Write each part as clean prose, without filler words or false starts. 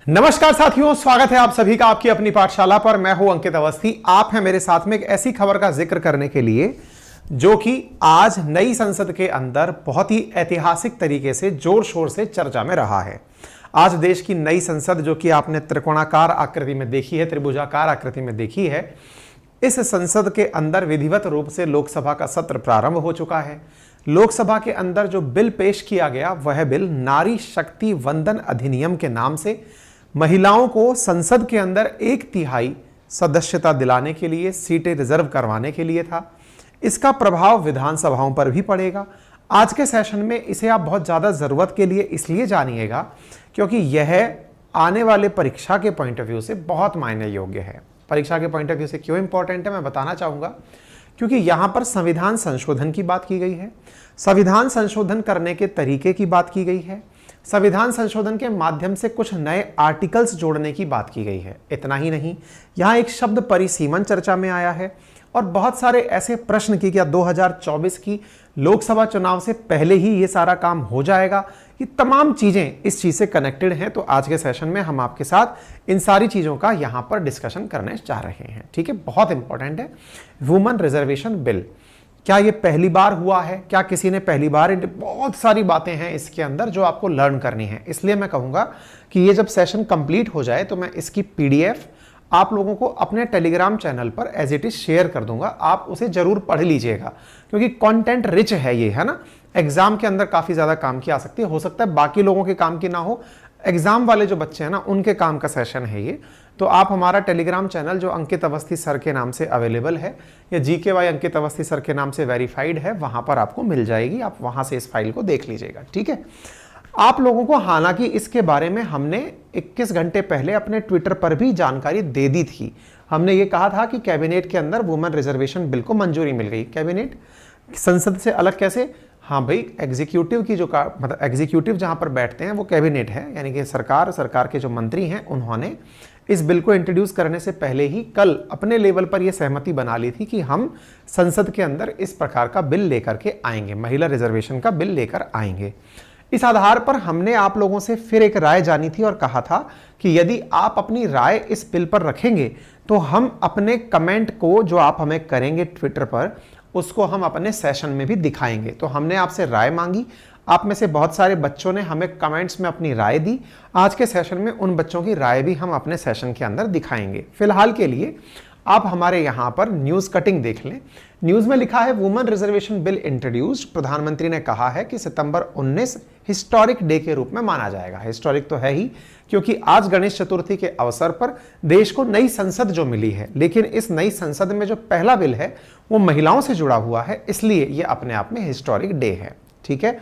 नमस्कार साथियों, स्वागत है आप सभी का आपकी अपनी पाठशाला पर। मैं हूं अंकित अवस्थी। आप हैं मेरे साथ में एक ऐसी खबर का जिक्र करने के लिए जो कि आज नई संसद के अंदर बहुत ही ऐतिहासिक तरीके से जोर शोर से चर्चा में रहा है। आज देश की नई संसद, जो कि आपने त्रिकोणाकार आकृति में देखी है, त्रिभुजाकार आकृति में देखी है, इस संसद के अंदर विधिवत रूप से लोकसभा का सत्र प्रारंभ हो चुका है। लोकसभा के अंदर जो बिल पेश किया गया वह बिल नारी शक्ति वंदन अधिनियम के नाम से महिलाओं को संसद के अंदर 1/3 सदस्यता दिलाने के लिए, सीटें रिजर्व करवाने के लिए था। इसका प्रभाव विधानसभाओं पर भी पड़ेगा। आज के सेशन में इसे आप बहुत ज़्यादा ज़रूरत के लिए इसलिए जानिएगा क्योंकि यह आने वाले परीक्षा के पॉइंट ऑफ व्यू से बहुत मायने योग्य है। परीक्षा के पॉइंट ऑफ व्यू से क्यों इंपॉर्टेंट है मैं बताना चाहूँगा, क्योंकि यहाँ पर संविधान संशोधन की बात की गई है, संविधान संशोधन करने के तरीके की बात की गई है, संविधान संशोधन के माध्यम से कुछ नए आर्टिकल्स जोड़ने की बात की गई है। इतना ही नहीं, यहाँ एक शब्द परिसीमन चर्चा में आया है और बहुत सारे ऐसे प्रश्न की क्या 2024 की लोकसभा चुनाव से पहले ही ये सारा काम हो जाएगा। ये तमाम चीजें इस चीज से कनेक्टेड हैं। तो आज के सेशन में हम आपके साथ इन सारी चीजों का यहाँ पर डिस्कशन करने जा रहे हैं। ठीक है, बहुत इंपॉर्टेंट है। वुमेन रिजर्वेशन बिल, क्या ये पहली बार हुआ है? क्या किसी ने पहली बार? बहुत सारी बातें हैं इसके अंदर जो आपको लर्न करनी है। इसलिए मैं कहूँगा कि ये जब सेशन कंप्लीट हो जाए तो मैं इसकी PDF आप लोगों को अपने टेलीग्राम चैनल पर एज इट इज शेयर कर दूंगा। आप उसे जरूर पढ़ लीजिएगा क्योंकि कंटेंट रिच है ये, है ना। एग्जाम के अंदर काफ़ी ज़्यादा काम की आ सकती है। हो सकता है बाकी लोगों के काम की ना हो, एग्जाम वाले जो बच्चे हैं ना उनके काम का सेशन है ये। तो आप हमारा टेलीग्राम चैनल जो अंकित अवस्थी सर के नाम से अवेलेबल है या GKY अंकित अवस्थी सर के नाम से वेरीफाइड है, वहां पर आपको मिल जाएगी। आप वहां से इस फाइल को देख लीजिएगा। ठीक है, आप लोगों को हालांकि इसके बारे में हमने 21 घंटे पहले अपने ट्विटर पर भी जानकारी दे दी थी। हमने ये कहा था कि कैबिनेट के अंदर वुमेन रिजर्वेशन बिल को मंजूरी मिल गई। कैबिनेट संसद से अलग कैसे? हाँ भाई, एग्जीक्यूटिव की जो मतलब एग्जीक्यूटिव जहां पर बैठते हैं वो कैबिनेट है, यानी कि सरकार के जो मंत्री हैं उन्होंने इस बिल को इंट्रोड्यूस करने से पहले ही कल अपने लेवल पर यह सहमति बना ली थी कि हम संसद के अंदर इस प्रकार का बिल लेकर के आएंगे, महिला रिजर्वेशन का बिल लेकर आएंगे। इस आधार पर हमने आप लोगों से फिर एक राय जानी थी और कहा था कि यदि आप अपनी राय इस बिल पर रखेंगे तो हम अपने कमेंट को जो आप हमें करेंगे ट्विटर पर, उसको हम अपने सेशन में भी दिखाएंगे। तो हमने आपसे राय मांगी, आप में से बहुत सारे बच्चों ने हमें कमेंट्स में अपनी राय दी। आज के सेशन में उन बच्चों की राय भी हम अपने सेशन के अंदर दिखाएंगे। फिलहाल के लिए आप हमारे यहाँ पर न्यूज कटिंग देख लें। न्यूज में लिखा है वुमेन रिजर्वेशन बिल इंट्रोड्यूस्ड। प्रधानमंत्री ने कहा है कि सितंबर 19 हिस्टोरिक डे के रूप में माना जाएगा। हिस्टोरिक तो है ही, क्योंकि आज गणेश चतुर्थी के अवसर पर देश को नई संसद जो मिली है, लेकिन इस नई संसद में जो पहला बिल है वो महिलाओं से जुड़ा हुआ है, इसलिए ये अपने आप में हिस्टोरिक डे है। ठीक है,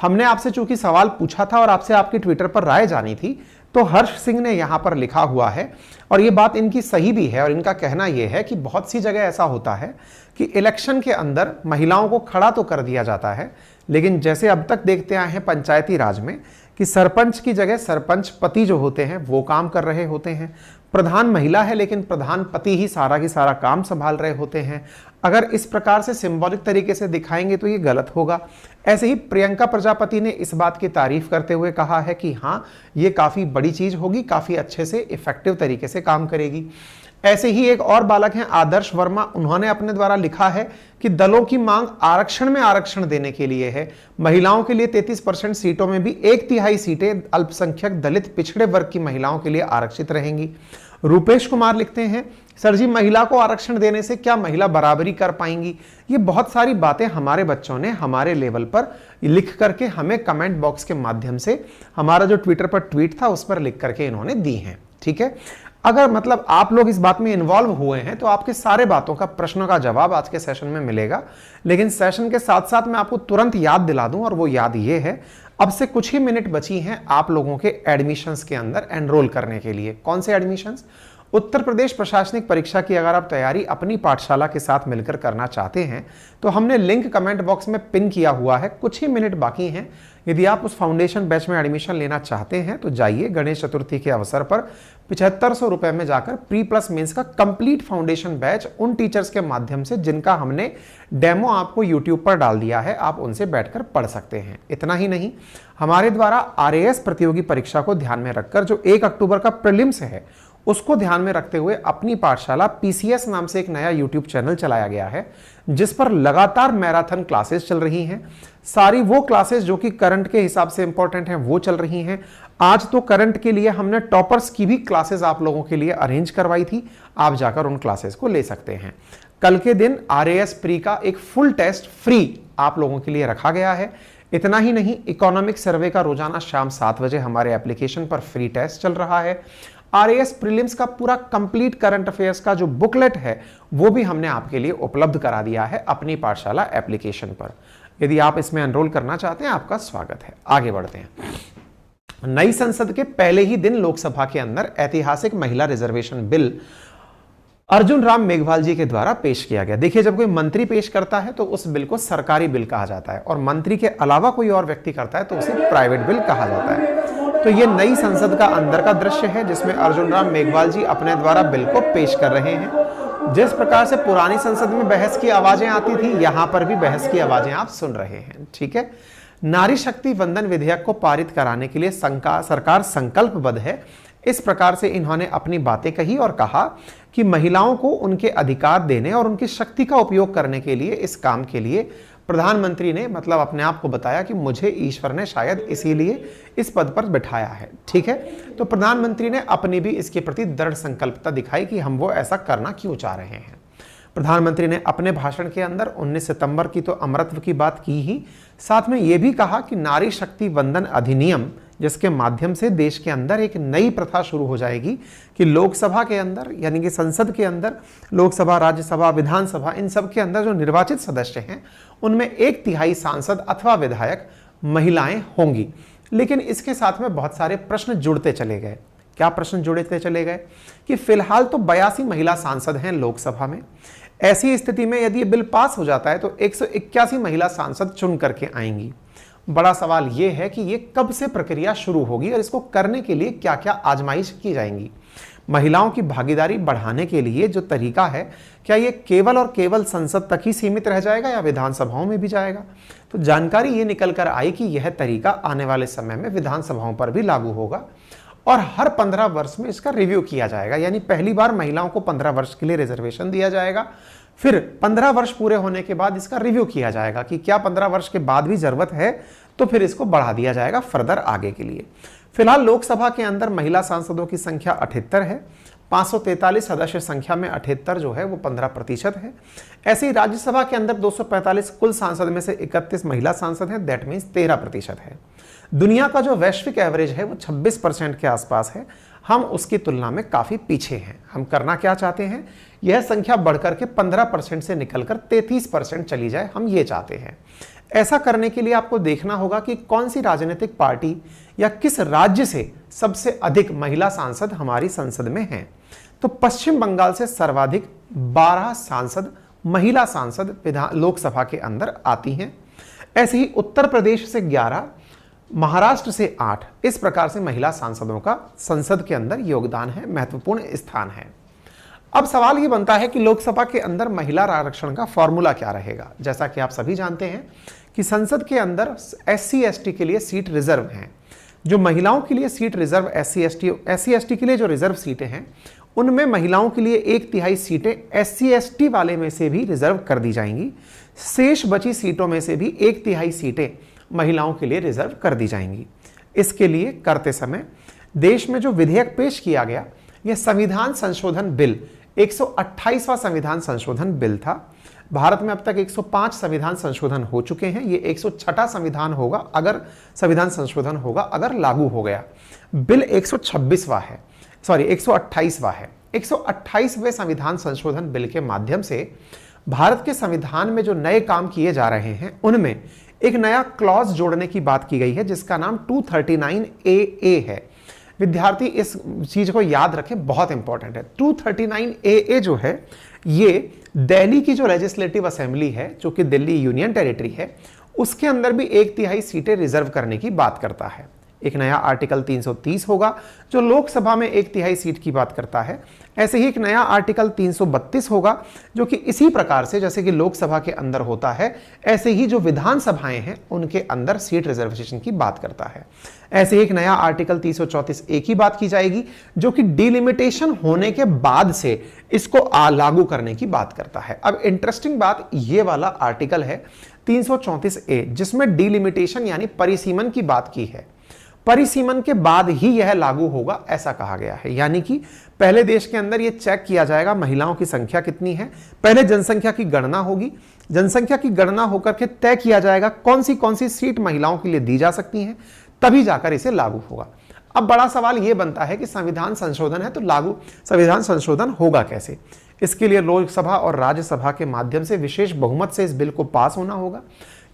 हमने आपसे चूंकि सवाल पूछा था और आपसे आपकी ट्विटर पर राय जानी थी, तो हर्ष सिंह ने यहां पर लिखा हुआ है और ये बात इनकी सही भी है। और इनका कहना यह है कि बहुत सी जगह ऐसा होता है कि इलेक्शन के अंदर महिलाओं को खड़ा तो कर दिया जाता है, लेकिन जैसे अब तक देखते आए हैं पंचायती राज में कि सरपंच की जगह सरपंच पति जो होते हैं वो काम कर रहे होते हैं। प्रधान महिला है लेकिन प्रधान पति ही सारा की सारा काम संभाल रहे होते हैं। अगर इस प्रकार से सिंबॉलिक तरीके से दिखाएंगे तो ये गलत होगा। ऐसे ही प्रियंका प्रजापति ने इस बात की तारीफ करते हुए कहा है कि हाँ, ये काफ़ी बड़ी चीज़ होगी, काफ़ी अच्छे से इफेक्टिव तरीके से काम करेगी। ऐसे ही एक और बालक हैं आदर्श वर्मा, उन्होंने अपने द्वारा लिखा है कि दलों की मांग आरक्षण में आरक्षण देने के लिए है। महिलाओं के लिए 33% सीटों में भी 1/3 सीटें अल्पसंख्यक दलित पिछड़े वर्ग की महिलाओं के लिए आरक्षित रहेंगी। रूपेश कुमार लिखते हैं, सर जी, महिला को आरक्षण देने से क्या महिला बराबरी कर पाएंगी? ये बहुत सारी बातें हमारे बच्चों ने हमारे लेवल पर लिख करके हमें कमेंट बॉक्स के माध्यम से, हमारा जो ट्विटर पर ट्वीट था उस पर लिख करके इन्होंने दी हैं। ठीक है, अगर मतलब आप लोग इस बात में इन्वॉल्व हुए हैं तो आपके सारे बातों का, प्रश्नों का जवाब आज के सेशन में मिलेगा। लेकिन सेशन के साथ साथ मैं आपको तुरंत याद दिला दूं, और वो याद ये है, अब से कुछ ही मिनट बची हैं आप लोगों के एडमिशंस के अंदर एनरोल करने के लिए। कौन से एडमिशंस? उत्तर प्रदेश प्रशासनिक परीक्षा की अगर आप तैयारी अपनी पाठशाला के साथ मिलकर करना चाहते हैं तो हमने लिंक कमेंट बॉक्स में पिन किया हुआ है, कुछ ही मिनट बाकी हैं। यदि आप उस फाउंडेशन बैच में एडमिशन लेना चाहते हैं तो जाइए, गणेश चतुर्थी के अवसर पर 7500 रुपए में जाकर प्री प्लस मेंस का कंप्लीट फाउंडेशन बैच उन टीचर्स के माध्यम से जिनका हमने डेमो आपको यूट्यूब पर डाल दिया है, आप उनसे बैठकर पढ़ सकते हैं। इतना ही नहीं, हमारे द्वारा RAS प्रतियोगी परीक्षा को ध्यान में रखकर जो 1 अक्टूबर का प्रीलिम्स है उसको ध्यान में रखते हुए अपनी पाठशाला PCS नाम से एक नया यूट्यूब चैनल चलाया गया है, जिस पर लगातार मैराथन क्लासेस चल रही हैं। सारी वो क्लासेस जो कि करंट के हिसाब से इंपॉर्टेंट हैं वो चल रही हैं। आज तो करंट के लिए हमने टॉपर्स की भी क्लासेस आप लोगों के लिए अरेंज करवाई थी, आप जाकर उन क्लासेस को ले सकते हैं। कल के दिन RAS प्री का एक फुल टेस्ट फ्री आप लोगों के लिए रखा गया है। इतना ही नहीं, इकोनॉमिक सर्वे का रोजाना शाम 7 बजे हमारे एप्लीकेशन पर फ्री टेस्ट चल रहा है। RAS प्रीलिम्स का पूरा कंप्लीट करंट अफेयर्स का जो बुकलेट है वो भी हमने आपके लिए उपलब्ध करा दिया है अपनी पाठशाला एप्लीकेशन पर। यदि आप इसमें एनरोल करना चाहते हैं, आपका स्वागत है। आगे बढ़ते हैं। नई संसद के पहले ही दिन लोकसभा के अंदर ऐतिहासिक महिला रिजर्वेशन बिल अर्जुन राम मेघवाल जी के द्वारा पेश किया गया। देखिए, जब कोई मंत्री पेश करता है तो उस बिल को सरकारी बिल कहा जाता है, और मंत्री के अलावा कोई और व्यक्ति करता है तो उसे प्राइवेट बिल कहा जाता है। तो ये नई संसद का अंदर का दृश्य है जिसमें अर्जुन राम मेघवाल जी अपने द्वारा बिल को पेश कर रहे हैं। जिस प्रकार से पुरानी संसद में बहस की आवाजें आती थी, यहां पर भी बहस की आवाजें आप सुन रहे हैं। ठीक है, नारी शक्ति वंदन विधेयक को पारित कराने के लिए सरकार संकल्पबद्ध है। इस प्रकार से इन्होंने अपनी बातें कही और कहा कि महिलाओं को उनके अधिकार देने और उनकी शक्ति का उपयोग करने के लिए, इस काम के लिए प्रधानमंत्री ने मतलब अपने आप को बताया कि मुझे ईश्वर ने शायद इसीलिए इस पद पर बिठाया है। ठीक है, तो प्रधानमंत्री ने अपनी भी इसके प्रति दृढ़ संकल्पता दिखाई कि हम वो ऐसा करना क्यों चाह रहे हैं। प्रधानमंत्री ने अपने भाषण के अंदर 19 सितंबर की तो अमरत्व की बात की ही, साथ में यह भी कहा कि नारी शक्ति वंदन अधिनियम, जिसके माध्यम से देश के अंदर एक नई प्रथा शुरू हो जाएगी कि लोकसभा के अंदर, यानी कि संसद के अंदर, लोकसभा, राज्यसभा, विधानसभा, इन सब के अंदर जो निर्वाचित सदस्य हैं उनमें 1/3 सांसद अथवा विधायक महिलाएं होंगी। लेकिन इसके साथ में बहुत सारे प्रश्न जुड़ते चले गए। क्या प्रश्न जुड़ते चले गए कि फिलहाल तो 82 महिला सांसद हैं लोकसभा में। ऐसी स्थिति में यदि ये बिल पास हो जाता है तो 181 महिला सांसद चुन करके आएंगी। बड़ा सवाल यह है कि ये कब से प्रक्रिया शुरू होगी और इसको करने के लिए क्या क्या आजमाइश की जाएंगी। महिलाओं की भागीदारी बढ़ाने के लिए जो तरीका है, क्या ये केवल और केवल संसद तक ही सीमित रह जाएगा या विधानसभाओं में भी जाएगा? तो जानकारी ये निकल कर आई कि यह तरीका आने वाले समय में विधानसभाओं पर भी लागू होगा और हर 15 वर्ष में इसका रिव्यू किया जाएगा। यानी पहली बार महिलाओं को 15 वर्ष के लिए रिजर्वेशन दिया जाएगा, फिर 15 वर्ष पूरे होने के बाद इसका रिव्यू किया जाएगा कि क्या 15 वर्ष के बाद भी जरूरत है, तो फिर इसको बढ़ा दिया जाएगा फर्दर आगे के लिए। फिलहाल लोकसभा के अंदर महिला सांसदों की संख्या 78 है। 543 सदस्य संख्या में 78 जो है वो 15% है। ऐसे ही राज्यसभा के अंदर 245 कुल सांसद में से 31 महिला सांसद हैं, दैट मीन्स 13% है। दुनिया का जो वैश्विक एवरेज है वो 26% के आसपास है। हम उसकी तुलना में काफी पीछे हैं। हम करना क्या चाहते हैं, यह संख्या बढ़कर के 15% से निकलकर 33% चली जाए, हम ये चाहते हैं। ऐसा करने के लिए आपको देखना होगा कि कौन सी राजनीतिक पार्टी या किस राज्य से सबसे अधिक महिला सांसद हमारी संसद में हैं। तो पश्चिम बंगाल से सर्वाधिक 12 सांसद, महिला सांसद लोकसभा के अंदर आती हैं। ऐसे ही उत्तर प्रदेश से 11, महाराष्ट्र से 8, इस प्रकार से महिला सांसदों का संसद के अंदर योगदान है, महत्वपूर्ण स्थान है। अब सवाल ये बनता है कि लोकसभा के अंदर महिला आरक्षण का फॉर्मूला क्या रहेगा। जैसा कि आप सभी जानते हैं कि संसद के अंदर SC ST के लिए सीट रिजर्व हैं। जो महिलाओं के लिए सीट रिजर्व SC ST के लिए जो रिजर्व सीटें हैं, उनमें महिलाओं के लिए 1/3 सीटें SC ST वाले में से भी रिजर्व कर दी जाएंगी। शेष बची सीटों में से भी 1/3 सीटें महिलाओं के लिए रिजर्व कर दी जाएंगी। इसके लिए करते समय देश में जो विधेयक पेश किया गया, यह संविधान संशोधन बिल 128वां संविधान संशोधन बिल था। भारत में अब तक 105 संविधान संशोधन हो चुके हैं। ये 106वां संविधान होगा अगर संविधान संशोधन होगा, अगर लागू हो गया। बिल 126वां है, सॉरी 128वां है। 128वें संविधान संशोधन बिल के माध्यम से भारत के संविधान में जो नए काम किए जा रहे हैं, उनमें एक नया क्लॉज जोड़ने की बात की गई है जिसका नाम 239AA है। विद्यार्थी इस चीज को याद रखें, बहुत इंपॉर्टेंट है। 239AA जो है ये दिल्ली की जो लेजिस्लेटिव असेंबली है, जो कि दिल्ली यूनियन टेरिटरी है, उसके अंदर भी 1/3 सीटें रिजर्व करने की बात करता है। एक नया आर्टिकल 330 होगा जो लोकसभा में 1/3 सीट की बात करता है। ऐसे ही एक नया आर्टिकल 332 होगा जो कि इसी प्रकार से जैसे कि लोकसभा के अंदर होता है, ऐसे ही जो विधानसभाएं हैं उनके अंदर सीट रिजर्वेशन की बात करता है। ऐसे ही एक नया आर्टिकल 334A की बात की जाएगी जो कि डिलिमिटेशन होने के बाद से इसको लागू करने की बात करता है। अब इंटरेस्टिंग बात ये वाला आर्टिकल है 334A, जिसमें डिलिमिटेशन यानी परिसीमन की बात की है। परिसीमन के बाद ही यह लागू होगा ऐसा कहा गया है, यानी कि पहले देश के अंदर यह चेक किया जाएगा महिलाओं की संख्या कितनी है, पहले जनसंख्या की गणना होगी, जनसंख्या की गणना होकर के तय किया जाएगा कौन सी सीट महिलाओं के लिए दी जा सकती हैं, तभी जाकर इसे लागू होगा। अब बड़ा सवाल यह बनता है कि संविधान संशोधन है तो लागू संविधान संशोधन होगा कैसे। इसके लिए लोकसभा और राज्यसभा के माध्यम से विशेष बहुमत से इस बिल को पास होना होगा।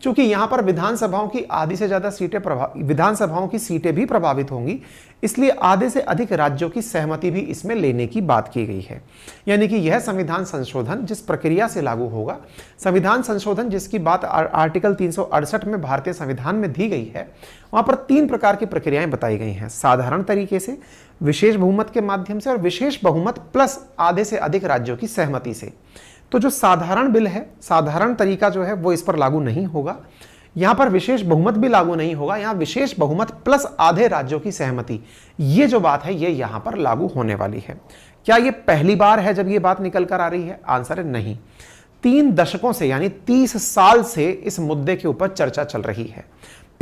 क्योंकि यहां पर विधानसभाओं की आधी से ज्यादा विधानसभाओं की सीटें भी प्रभावित होंगी, इसलिए आधे से अधिक राज्यों की सहमति भी इसमें लेने की बात की गई है। यानी कि यह संविधान संशोधन जिस प्रक्रिया से लागू होगा, संविधान संशोधन जिसकी बात आर्टिकल 368 में भारतीय संविधान में दी गई है, वहां पर 3 प्रकार की प्रक्रियाएं बताई गई हैं। साधारण तरीके से, विशेष बहुमत के माध्यम से और विशेष बहुमत प्लस आधे से अधिक राज्यों की सहमति से। तो जो साधारण बिल है, साधारण तरीका जो है वो इस पर लागू नहीं होगा। यहां पर विशेष बहुमत भी लागू नहीं होगा, यहां विशेष बहुमत प्लस आधे राज्यों की सहमति, ये जो बात है ये यहां पर लागू होने वाली है। क्या ये पहली बार है जब ये बात निकल कर आ रही है? आंसर है नहीं। 3 दशकों से यानी 30 साल से इस मुद्दे के ऊपर चर्चा चल रही है।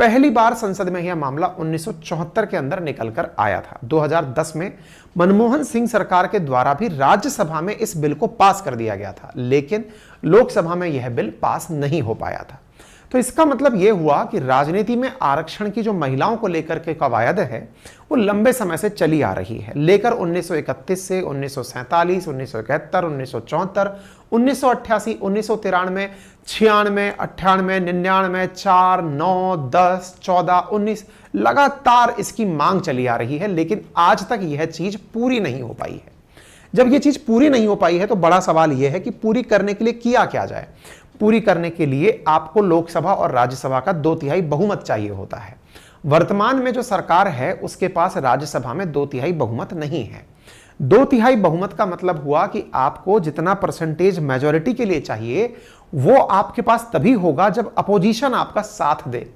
पहली बार संसद में यह मामला 1974 के अंदर निकलकर आया था। 2010 में मनमोहन सिंह सरकार के द्वारा भी राज्यसभा में इस बिल को पास कर दिया गया था, लेकिन लोकसभा में यह बिल पास नहीं हो पाया था। तो इसका मतलब यह हुआ कि राजनीति में आरक्षण की जो महिलाओं को लेकर के कवायद है वो लंबे समय से चली आ रही है। लेकर 1931 से 1947, 1971, 1974, 1988, 1993, 96, 98, 99, 4, 9, 10, 14, 19 लगातार इसकी मांग चली आ रही है, लेकिन आज तक यह चीज पूरी नहीं हो पाई है। जब यह चीज पूरी नहीं हो पाई है तो बड़ा सवाल यह है कि पूरी करने के लिए किया क्या जाए। पूरी करने के लिए आपको लोकसभा और राज्यसभा का 2/3 बहुमत चाहिए होता है। वर्तमान में जो सरकार है उसके पास राज्यसभा में 2/3 बहुमत नहीं है। 2/3 बहुमत का मतलब हुआ कि आपको जितना परसेंटेज मेजॉरिटी के लिए चाहिए वो आपके पास तभी होगा जब अपोजिशन आपका साथ दे।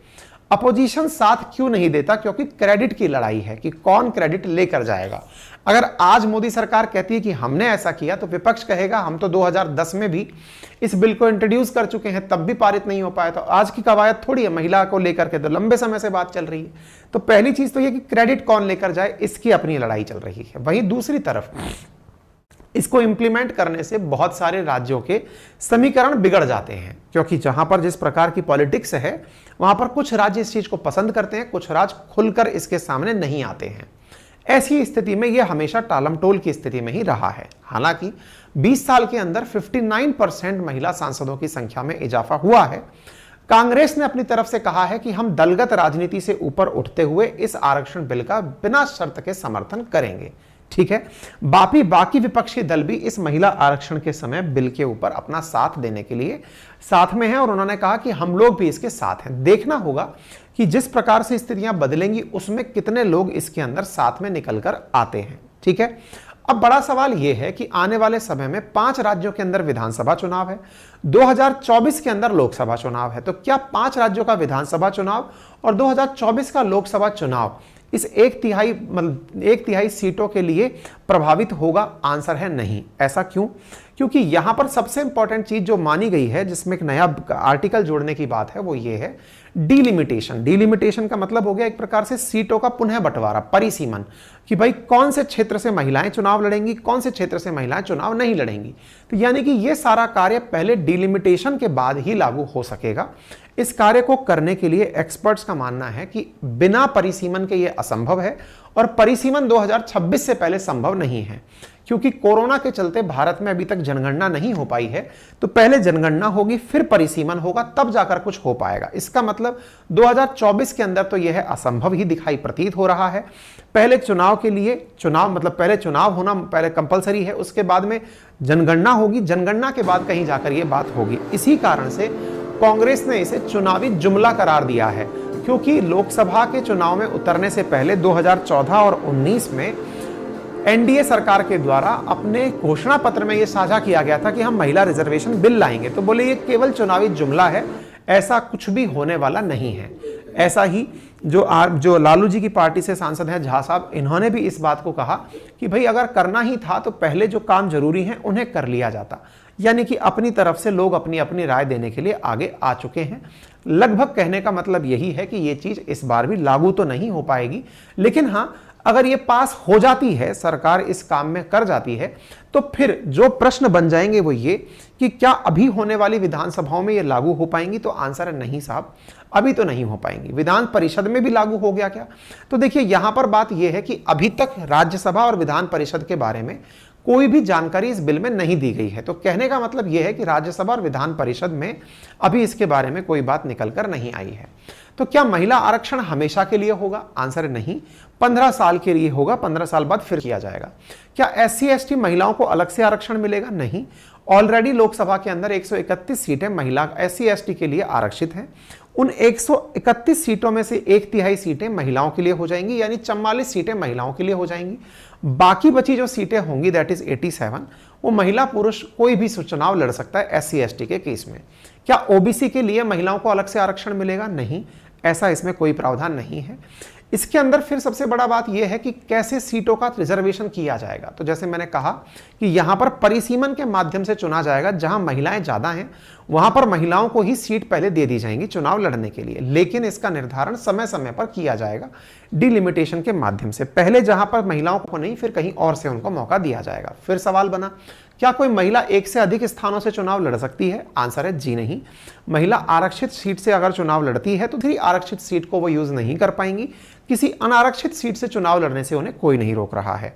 अपोजिशन साथ क्यों नहीं देता? क्योंकि क्रेडिट की लड़ाई है कि कौन क्रेडिट लेकर जाएगा। अगर आज मोदी सरकार कहती है कि हमने ऐसा किया तो विपक्ष कहेगा हम तो 2010 में भी इस बिल को इंट्रोड्यूस कर चुके हैं, तब भी पारित नहीं हो पाया। तो आज की कवायद थोड़ी है महिला को लेकर के, तो लंबे समय से बात चल रही है। तो पहली चीज तो यह कि क्रेडिट कौन लेकर जाए, इसकी अपनी लड़ाई चल रही है। वहीं दूसरी तरफ इसको इंप्लीमेंट करने से बहुत सारे राज्यों के समीकरण बिगड़ जाते हैं, क्योंकि जहां पर जिस प्रकार की पॉलिटिक्स है वहां पर कुछ राज्य इस चीज को पसंद करते हैं, कुछ राज्य खुलकर इसके सामने नहीं आते हैं। ऐसी स्थिति में यह हमेशा टालमटोल की स्थिति में ही रहा है। हालांकि 20 साल के अंदर 59% महिला सांसदों की संख्या में इजाफा हुआ है। कांग्रेस ने अपनी तरफ से कहा है कि हम दलगत राजनीति से ऊपर उठते हुए इस आरक्षण बिल का बिना शर्त के समर्थन करेंगे। ठीक है, बाकी विपक्षी दल भी इस महिला आरक्षण के समय बिल के ऊपर अपना साथ देने के लिए साथ में हैं और उन्होंने कहा कि हम लोग भी इसके साथ हैं। देखना होगा कि जिस प्रकार से स्थितियां बदलेंगी उसमें कितने लोग इसके अंदर साथ में निकलकर आते हैं। ठीक है, अब बड़ा सवाल यह है कि आने वाले समय में 5 राज्यों के अंदर विधानसभा चुनाव है, 2024 के अंदर लोकसभा चुनाव है। तो क्या 5 राज्यों का विधानसभा चुनाव और 2024 का लोकसभा चुनाव इस 1/3 सीटों के लिए प्रभावित होगा? आंसर है नहीं। ऐसा क्यों? क्योंकि यहां पर सबसे इंपॉर्टेंट चीज जो मानी गई है, जिसमें एक नया आर्टिकल जोड़ने की बात है, वो ये है डिलिमिटेशन। डिलिमिटेशन का मतलब हो गया एक प्रकार से सीटों का पुनः बंटवारा, परिसीमन, कि भाई कौन से क्षेत्र से महिलाएं चुनाव लड़ेंगी, कौन से क्षेत्र से महिलाएं चुनाव नहीं लड़ेंगी। तो यानी कि यह सारा कार्य पहले डिलिमिटेशन के बाद ही लागू हो सकेगा। इस कार्य को करने के लिए एक्सपर्ट्स का मानना है कि बिना परिसीमन के यह असंभव है और परिसीमन 2026 से पहले संभव नहीं है, क्योंकि कोरोना के चलते भारत में अभी तक जनगणना नहीं हो पाई है। तो पहले जनगणना होगी, फिर परिसीमन होगा, तब जाकर कुछ हो पाएगा। इसका मतलब 2024 के अंदर तो यह असंभव ही दिखाई प्रतीत हो रहा है। पहले चुनाव के लिए पहले चुनाव होना पहले कंपलसरी है, उसके बाद में जनगणना होगी, जनगणना के बाद कहीं जाकर यह बात होगी। इसी कारण से कांग्रेस ने इसे चुनावी जुमला करार दिया है, क्योंकि लोकसभा के चुनाव में उतरने से पहले 2014 और 19 में एनडीए सरकार के द्वारा अपने घोषणा पत्र में यह साझा किया गया था कि हम महिला रिजर्वेशन बिल लाएंगे। तो बोले ये केवल चुनावी जुमला है, ऐसा कुछ भी होने वाला नहीं है। ऐसा ही जो लालू जी की पार्टी से सांसद हैं झा साहब, इन्होंने भी इस बात को कहा कि भाई अगर करना ही था तो पहले जो काम जरूरी है उन्हें कर लिया जाता। यानी कि अपनी तरफ से लोग अपनी अपनी राय देने के लिए आगे आ चुके हैं। लगभग कहने का मतलब यही है कि ये चीज इस बार भी लागू तो नहीं हो पाएगी, लेकिन हाँ, अगर ये पास हो जाती है, सरकार इस काम में कर जाती है, तो फिर जो प्रश्न बन जाएंगे वो ये कि क्या अभी होने वाली विधानसभाओं में ये लागू हो पाएंगी? तो आंसर है नहीं साहब, अभी तो नहीं हो पाएंगी। विधान परिषद में भी लागू हो गया क्या? तो देखिए यहां पर बात यह है कि अभी तक राज्यसभा और विधान परिषद के बारे में कोई भी जानकारी इस बिल में नहीं दी गई है। तो कहने का मतलब यह है कि राज्यसभा और विधान परिषद में अभी इसके बारे में कोई बात निकल कर नहीं आई है। तो क्या महिला आरक्षण हमेशा के लिए होगा? आंसर है नहीं, 15 साल के लिए होगा, 15 साल बाद फिर किया जाएगा। क्या SC ST महिलाओं को अलग से आरक्षण मिलेगा? नहीं, ऑलरेडी लोकसभा के अंदर 131 सीटें महिला SC ST के लिए आरक्षित हैं। उन 131 सीटों में से 1/3 सीटें महिलाओं के लिए हो जाएंगी, यानी 44 सीटें महिलाओं के लिए हो जाएंगी। बाकी बची जो सीटें होंगी, दैट इज 87, वो महिला पुरुष कोई भी चुनाव लड़ सकता है SC ST के केस में। क्या OBC के लिए महिलाओं को अलग से आरक्षण मिलेगा? नहीं, ऐसा इसमें कोई प्रावधान नहीं है। इसके अंदर फिर सबसे बड़ा बात यह है कि कैसे सीटों का रिजर्वेशन किया जाएगा। तो जैसे मैंने कहा कि यहां पर परिसीमन के माध्यम से चुना जाएगा। जहां महिलाएं ज्यादा हैं वहां पर महिलाओं को ही सीट पहले दे दी जाएंगी चुनाव लड़ने के लिए, लेकिन इसका निर्धारण समय समय पर किया जाएगा डिलिमिटेशन के माध्यम से। पहले जहां पर महिलाओं को नहीं, फिर कहीं और से उनको मौका दिया जाएगा। फिर सवाल बना, क्या कोई महिला एक से अधिक स्थानों से चुनाव लड़ सकती है? आंसर है जी नहीं। महिला आरक्षित सीट से अगर चुनाव लड़ती है तो फिर आरक्षित सीट को वो यूज नहीं कर पाएंगी। किसी अनारक्षित सीट से चुनाव लड़ने से उन्हें कोई नहीं रोक रहा है।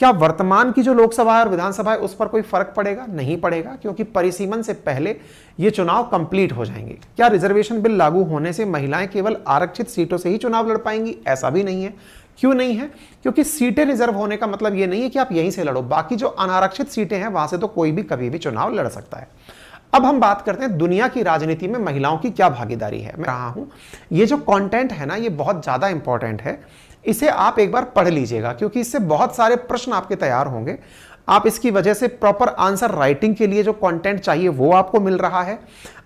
क्या वर्तमान की जो लोकसभा और विधानसभा है उस पर कोई फर्क पड़ेगा? नहीं पड़ेगा, क्योंकि परिसीमन से पहले ये चुनाव कंप्लीट हो जाएंगे। क्या रिजर्वेशन बिल लागू होने से महिलाएं केवल आरक्षित सीटों से ही चुनाव लड़ पाएंगी? ऐसा भी नहीं है। क्यों नहीं है? क्योंकि सीटें रिजर्व होने का मतलब ये नहीं है कि आप यहीं से लड़ो, बाकी जो अनारक्षित सीटें हैं वहां से तो कोई भी कभी भी चुनाव लड़ सकता है। अब हम बात करते हैं दुनिया की राजनीति में महिलाओं की क्या भागीदारी है। मैं रहा हूं, ये जो कंटेंट है ना, ये बहुत ज्यादा इंपॉर्टेंट है। इसे आप एक बार पढ़ लीजिएगा, क्योंकि इससे बहुत सारे प्रश्न आपके तैयार होंगे। आप इसकी वजह से प्रॉपर आंसर राइटिंग के लिए जो कंटेंट चाहिए वो आपको मिल रहा है।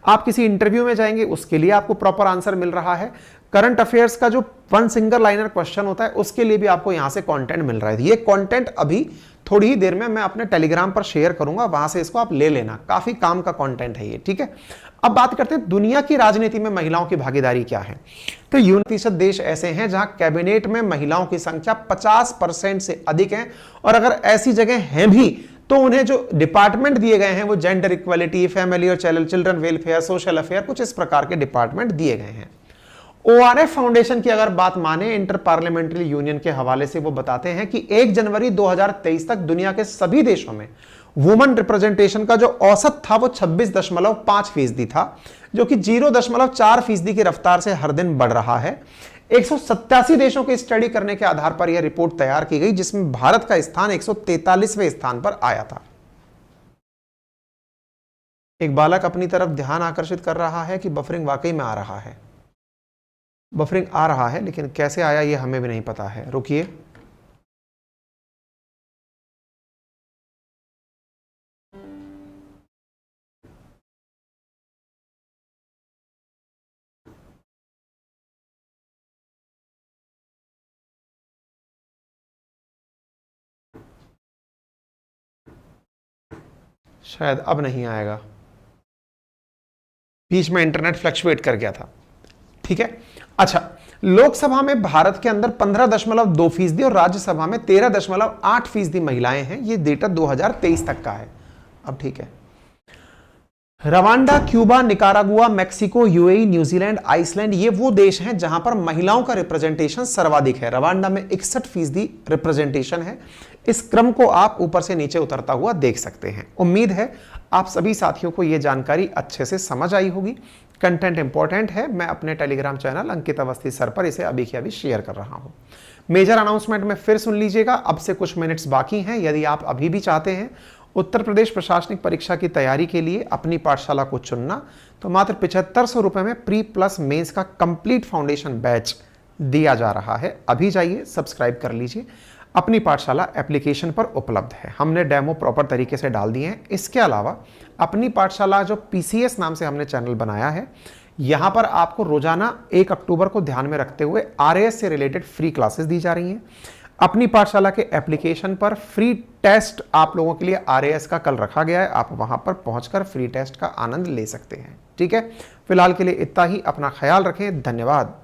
आप किसी इंटरव्यू में जाएंगे उसके लिए आपको प्रॉपर आंसर मिल रहा है। करंट अफेयर्स का जो 1 सिंगल लाइनर क्वेश्चन होता है उसके लिए भी आपको यहां से कंटेंट मिल रहा है। ये कंटेंट अभी थोड़ी ही देर में मैं अपने टेलीग्राम पर शेयर करूंगा, वहां से इसको आप ले लेना। काफी काम का कंटेंट है ये, ठीक है। अब बात करते हैं दुनिया की राजनीति में महिलाओं की भागीदारी क्या है। तो 29% देश ऐसे हैं जहां कैबिनेट में महिलाओं की संख्या 50% से अधिक है, और अगर ऐसी जगह हैं भी तो उन्हें जो डिपार्टमेंट दिए गए हैं वो जेंडर इक्वालिटी, फैमिली और चिल्ड्रन वेलफेयर, सोशल अफेयर, कुछ इस प्रकार के डिपार्टमेंट दिए गए हैं। ORF फाउंडेशन की अगर बात माने, इंटर पार्लियामेंट्री यूनियन के हवाले से, वो बताते हैं कि 1 जनवरी 2023 तक दुनिया के सभी देशों में वुमन रिप्रेजेंटेशन का जो औसत था वो 26.5% था, जो कि 0.4% की रफ्तार से हर दिन बढ़ रहा है। 187 देशों के स्टडी करने के आधार पर यह रिपोर्ट तैयार की गई, जिसमें भारत का स्थान 143वें स्थान पर आया था। एक बालक अपनी तरफ ध्यान आकर्षित कर रहा है कि बफरिंग वाकई में आ रहा है। बफरिंग आ रहा है, लेकिन कैसे आया ये हमें भी नहीं पता है। रुकिए, शायद अब नहीं आएगा, बीच में इंटरनेट फ्लक्चुएट कर गया था, ठीक है। अच्छा, लोकसभा में भारत के अंदर 15.2% और राज्यसभा में 13.8% महिलाएं हैं। ये डेटा 2023 तक का है। अब ठीक है, Rwanda, Cuba, Nicaragua, Mexico, UAE, New Zealand, Iceland, ये वो देश हैं जहां पर महिलाओं का रिप्रेजेंटेशन सर्वाधिक है। रवांडा में 61% रिप्रेजेंटेशन है। इस क्रम को आप ऊपर से नीचे उतरता हुआ देख सकते हैं। उम्मीद है आप सभी साथियों को यह जानकारी अच्छे से समझ आई होगी। कंटेंट इंपॉर्टेंट है। मैं अपने टेलीग्राम चैनल अंकित अवस्थी सर पर इसे अभी के अभी शेयर कर रहा हूं। मेजर अनाउंसमेंट में फिर सुन लीजिएगा। अब से कुछ मिनट्स बाकी हैं। यदि आप अभी भी चाहते हैं उत्तर प्रदेश प्रशासनिक परीक्षा की तैयारी के लिए अपनी पाठशाला को चुनना, तो मात्र 7500 रुपए में प्री प्लस मेंस का कंप्लीट फाउंडेशन बैच दिया जा रहा है। अभी जाइए, सब्सक्राइब कर लीजिए। अपनी पाठशाला एप्लीकेशन पर उपलब्ध है। हमने डेमो प्रॉपर तरीके से डाल दिए हैं। इसके अलावा अपनी पाठशाला जो पीसीएस नाम से हमने चैनल बनाया है, यहां पर आपको रोजाना 1 अक्टूबर को ध्यान में रखते हुए आरएएस से रिलेटेड फ्री क्लासेस दी जा रही हैं। अपनी पाठशाला के एप्लीकेशन पर फ्री टेस्ट आप लोगों के लिए आरएएस का कल रखा गया है। आप वहां पर पहुंचकर फ्री टेस्ट का आनंद ले सकते हैं। ठीक है, फिलहाल के लिए इतना ही। अपना ख्याल रखें। धन्यवाद।